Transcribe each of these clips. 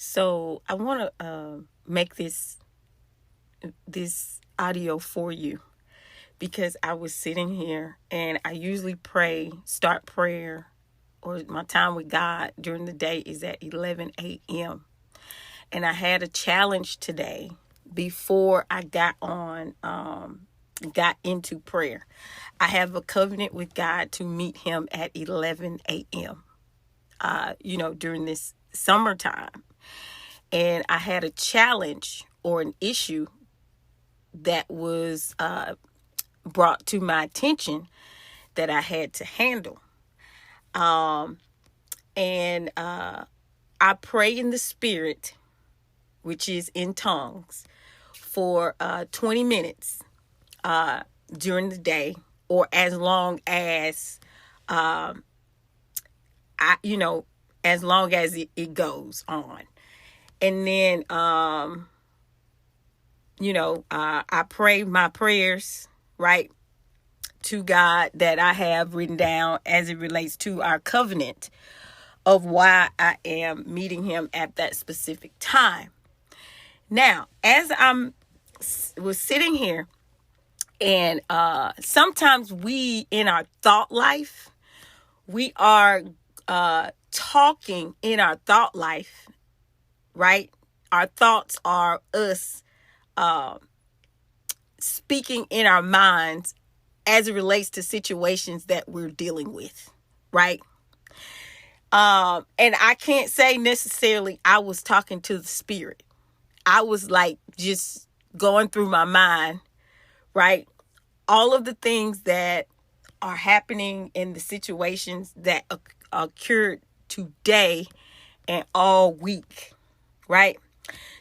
So I want to make this audio for you because I was sitting here and I usually start prayer or my time with God during the day is at 11 a.m. And I had a challenge today before I got into prayer. I have a covenant with God to meet him at 11 a.m. During this summertime. And I had a challenge or an issue that was brought to my attention that I had to handle. And I pray in the spirit, which is in tongues, for 20 minutes during the day, or as long as as long as it goes on. And then, I pray my prayers, right, to God that I have written down as it relates to our covenant of why I am meeting him at that specific time. Now, as was sitting here, and sometimes we, in our thought life, we are talking in our thought life, right? Our thoughts are us speaking in our minds as it relates to situations that we're dealing with, right? And I can't say necessarily I was talking to the spirit. I was like just going through my mind, right? All of the things that are happening in the situations that occurred today and all week, right?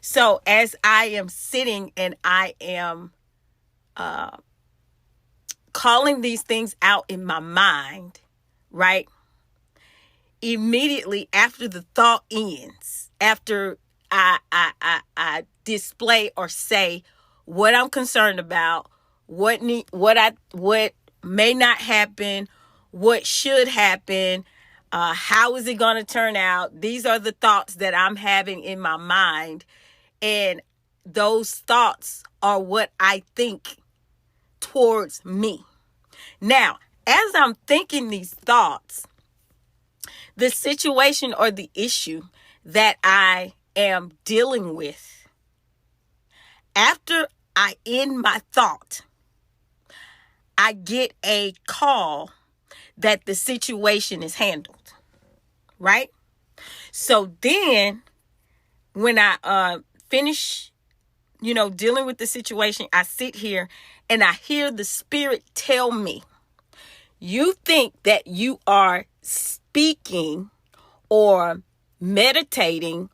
So as I am sitting and I am calling these things out in my mind, right? Immediately after the thought ends, after I display or say what I'm concerned about, what may not happen, what should happen, how is it going to turn out? These are the thoughts that I'm having in my mind. And those thoughts are what I think towards me. Now, as I'm thinking these thoughts, the situation or the issue that I am dealing with, after I end my thought, I get a call that the situation is handled, right? So then when I finish, dealing with the situation, I sit here and I hear the spirit tell me, you think that you are speaking or meditating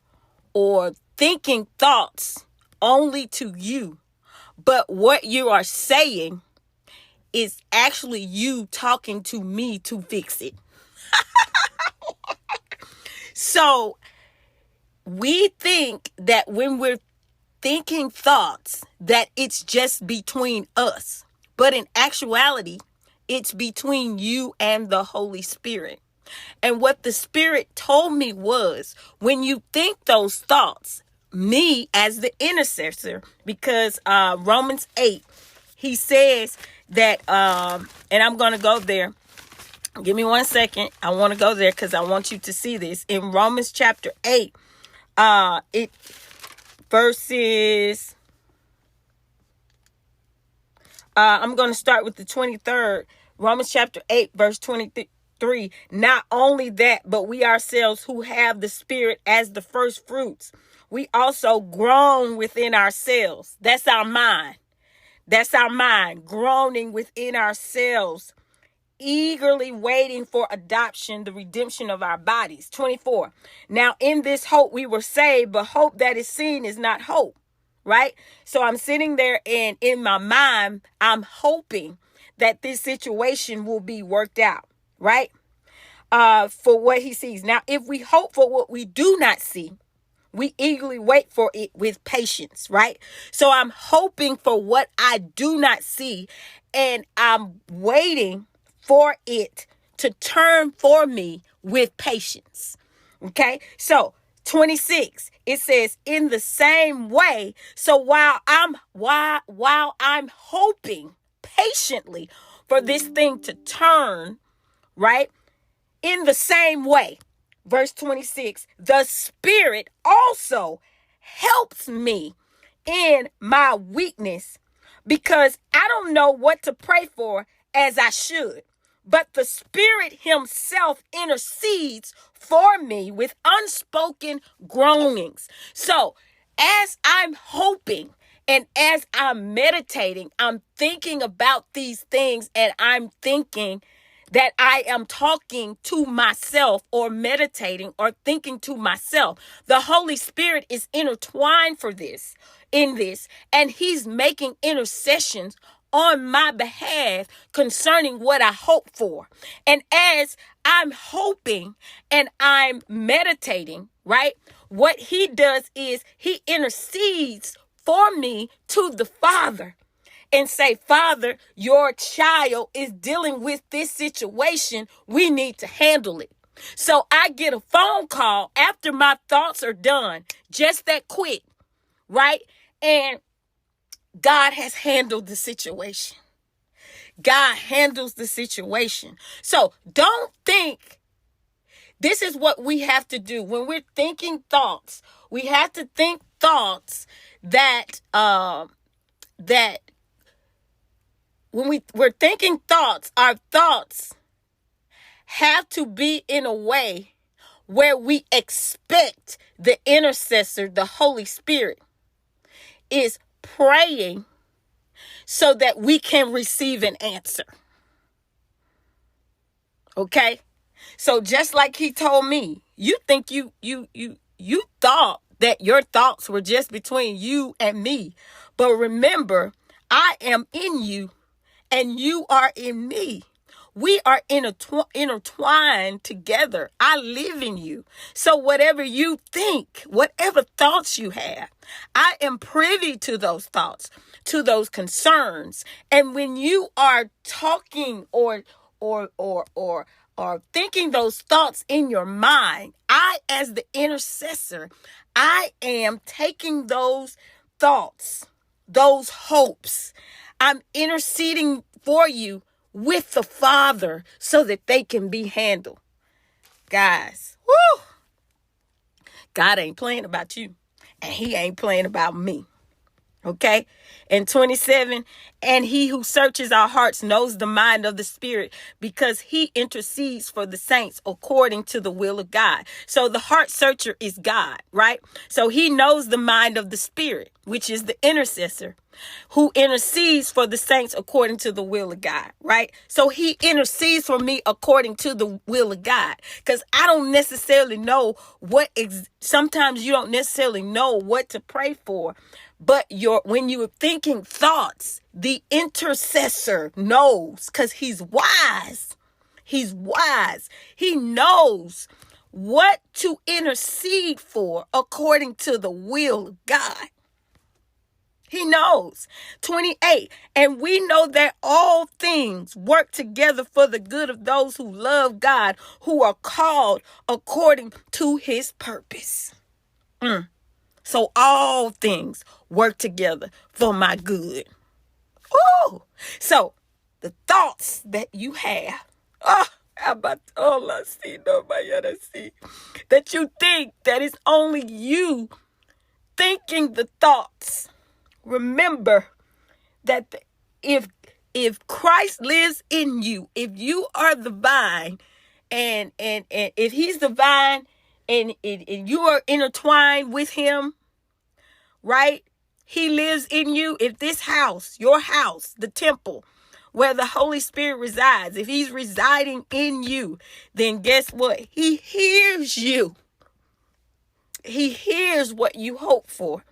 or thinking thoughts only to you, but what you are saying is actually you talking to me to fix it. So we think that when we're thinking thoughts that it's just between us, but in actuality, it's between you and the Holy Spirit. And what the Spirit told me was, when you think those thoughts, me as the intercessor, because Romans 8, he says that, and I'm going to go there. Give me 1 second. I want to go there because I want you to see this. In Romans chapter 8, it verses, I'm going to start with the 23rd. Romans chapter 8, verse 23. Not only that, but we ourselves who have the Spirit as the first fruits, we also groan within ourselves. That's our mind. That's our mind, groaning within ourselves, eagerly waiting for adoption, the redemption of our bodies. 24. Now in this hope we were saved, but hope that is seen is not hope, right? So I'm sitting there and in my mind, I'm hoping that this situation will be worked out, right? For what he sees. Now, if we hope for what we do not see, we eagerly wait for it with patience, right? So I'm hoping for what I do not see, and I'm waiting for it to turn for me with patience. Okay, so 26, it says, in the same way. So while I'm hoping patiently for this thing to turn, right? In the same way, verse 26, the Spirit also helps me in my weakness, because I don't know what to pray for as I should. But the Spirit himself intercedes for me with unspoken groanings. So as I'm hoping and as I'm meditating, I'm thinking about these things, and I'm thinking that I am talking to myself or meditating or thinking to myself. The Holy Spirit is intertwined in this, and he's making intercessions on my behalf concerning what I hope for. And as I'm hoping and I'm meditating, right, what he does is he intercedes for me to the Father and say, Father, your child is dealing with this situation. We need to handle it. So I get a phone call after my thoughts are done, just that quick, right? And God has handled the situation. God handles the situation. So don't think, this is what we have to do when we're thinking thoughts. We have to think thoughts that when we're thinking thoughts, our thoughts have to be in a way where we expect the intercessor, the Holy Spirit, is praying so that we can receive an answer. Okay? So just like he told me, you think you thought that your thoughts were just between you and me. But remember, I am in you and you are in me. We are intertwined together. I live in you. So whatever you think, whatever thoughts you have, I am privy to those thoughts, to those concerns. And when you are talking or thinking those thoughts in your mind, I, as the intercessor, I am taking those thoughts, those hopes. I'm interceding for you with the Father so that they can be handled. Guys, whoo! God ain't playing about you, and he ain't playing about me. Okay? And 27, and he who searches our hearts knows the mind of the Spirit, because he intercedes for the saints according to the will of God. So the heart searcher is God, right? So he knows the mind of the Spirit, which is the intercessor, who intercedes for the saints according to the will of God, right? So he intercedes for me according to the will of God, because I don't necessarily know sometimes you don't necessarily know what to pray for. But when you're thinking thoughts, the intercessor knows, because he's wise. He's wise. He knows what to intercede for according to the will of God. He knows. 28, and we know that all things work together for the good of those who love God, who are called according to his purpose. So all things work together for my good. Oh, so the thoughts that you have, that you think that it's only you thinking the thoughts. Remember that if Christ lives in you, if you are the vine, and if he's the vine, and you are intertwined with him, right? He lives in you. If this house, your house, the temple where the Holy Spirit resides, if he's residing in you, then guess what? He hears you. He hears what you hope for.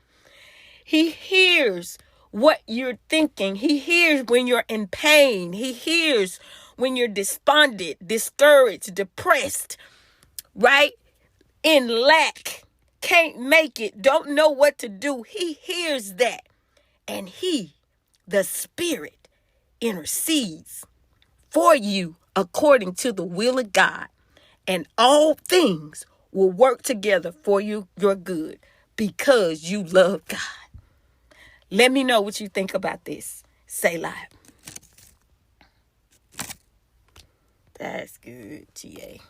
He hears what you're thinking. He hears when you're in pain. He hears when you're despondent, discouraged, depressed, right? In lack, can't make it, don't know what to do. He hears that. And he, the Spirit, intercedes for you according to the will of God. And all things will work together for your good because you love God. Let me know what you think about this. Say live. That's good, GA.